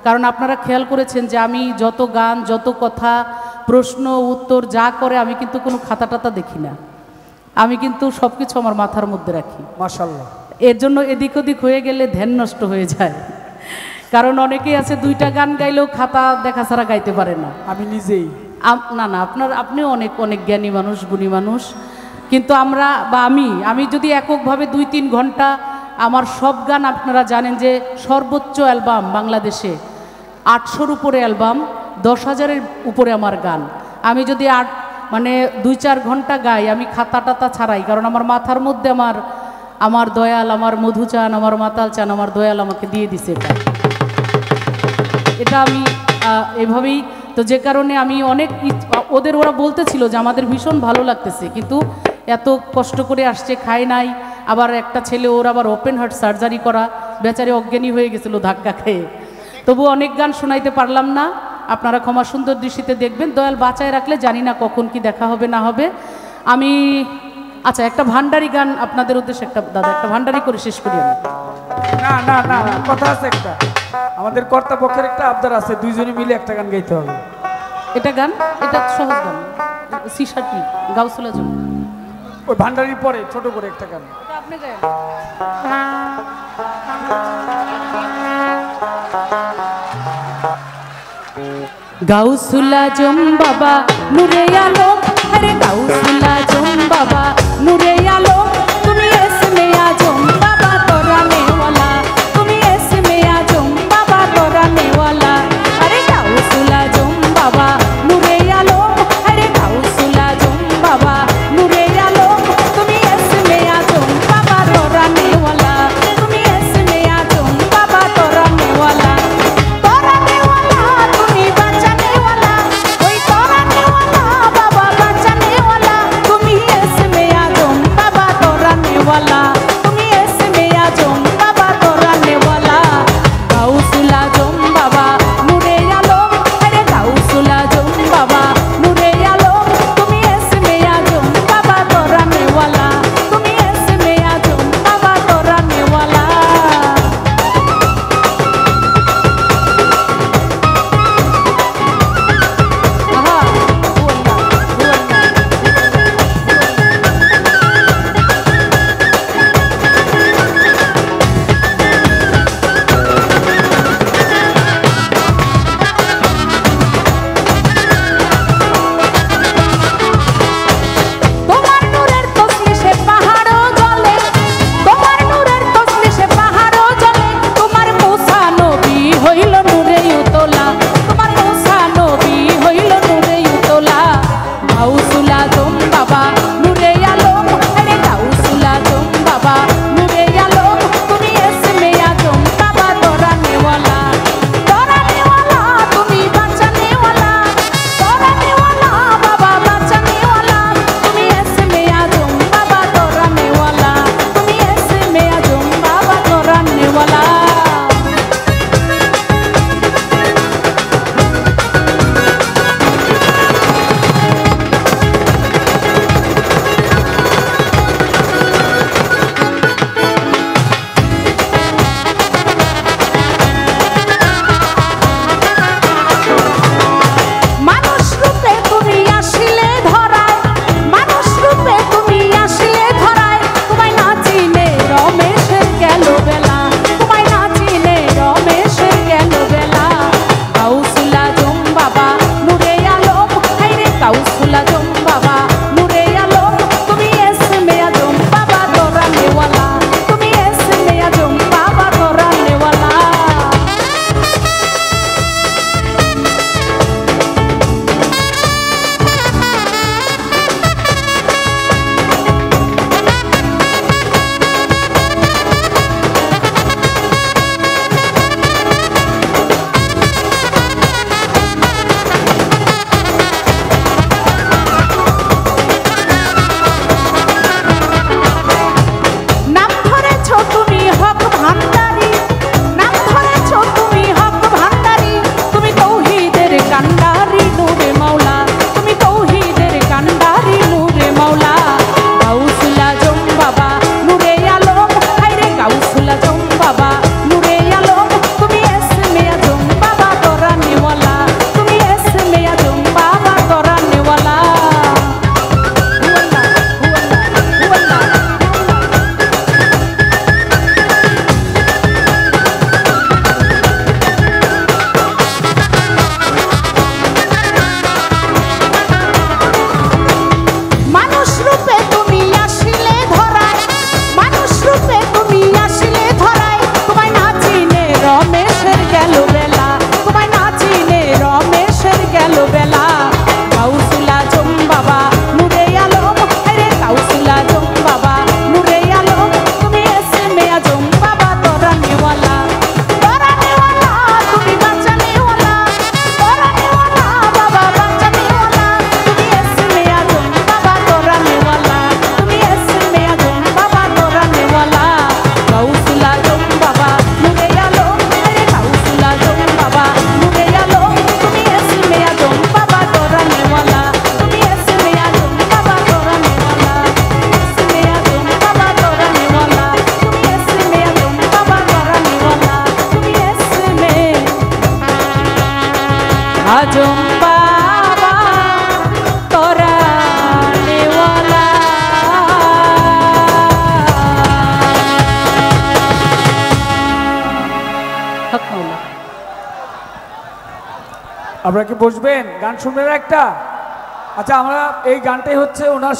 কারণ আপনারা খেয়াল করেছেন যে আমি যত গান, যত কথা, প্রশ্ন উত্তর যা করে আমি কিন্তু কোনো খাতা টাতা দেখি না, আমি কিন্তু সব কিছু আমার মাথার মধ্যে রাখি। মাশাআল্লাহ। এর জন্য এদিক ওদিক হয়ে গেলে ধ্যান নষ্ট হয়ে যায়। কারণ অনেকেই আছে 2টা গান গাইলেও খাতা দেখা ছাড়া গাইতে পারে না। আমি নিজেই না না, আপনিও অনেক অনেক জ্ঞানী মানুষ, গুণী মানুষ, কিন্তু আমরা বা আমি যদি এককভাবে 2-3 ঘন্টা আমার সব গান, আপনারা জানেন যে সর্বোচ্চ অ্যালবাম বাংলাদেশে 800-র উপরে অ্যালবাম, 10,000-এর উপরে আমার গান, আমি যদি 2-4 ঘন্টা গাই আমি খাতা টাতা ছাড়াই, কারণ আমার মাথার মধ্যে আমার দয়াল, আমার মধুচান, আমার মাতাল চান, আমার দয়াল আমাকে দিয়ে দিছে এটা আমি এভাবেই তো, যে কারণে আমি অনেক ওরা বলতেছিল যে আমাদের ভীষণ ভালো লাগতেছে, কিন্তু এত কষ্ট করে আসছে, খায় নাই, আবার একটা ছেলে ওর আবার ওপেন হার্ট সার্জারি করা, বেচারে অজ্ঞানী হয়ে গেছিলো ধাক্কা খেয়ে, তবু অনেক গান শোনাইতে পারলাম না, আপনারা ক্ষমা সুন্দর দৃষ্টিতে দেখবেন। দয়াল বাঁচায় রাখলে জানি না কখন কি দেখা হবে না হবে। আমি আচ্ছা একটা ভান্ডারি গান আপনাদের উদ্দেশ্যে, দাদা একটা ভান্ডারি করে শেষ করি আমি। না না না না, কথা আছে একটা, আমাদের কর্তাপক্ষের একটা আবদার আছে, দুইজনে মিলে একটা গান গাইতে হবে। এটা গান, এটা সহজ গান, সিসাটি গাউসুল আজম, ওই ভান্ডারির পরে ছোট করে একটা গান। এটা আপনি গায়েন। গাউসুল আজম বাবা নূরে আলম, আরে গাউসুল আজম বাবা নূরে আলম, তুমি ইসমে আজম বাবা তোরানে ওয়ালা, তুমি ইসমে আজম বাবা তোরানে ওয়ালা, আরে গাউসুল আজম বাবা নূরে আলম, আরে গাউসুল আজম বাবা নূরে আলম, তুমি ইসমে আজম বাবা তোরানে ওয়ালা, তুমি ইসমে আজম বাবা তোরানে ওয়ালা, তোরানে ওয়ালা তুমি বাঁচানে ওয়ালা, ওই তোরানে ওয়ালা বাবা বাঁচানে ওয়ালা, তুমি ইসমে আজম বাবা তোরানে হক মাওলা। আপনারা কি বসবেন? গান শুনবেন একটা? আচ্ছা, আমরা এই গানটাই হচ্ছে ওনার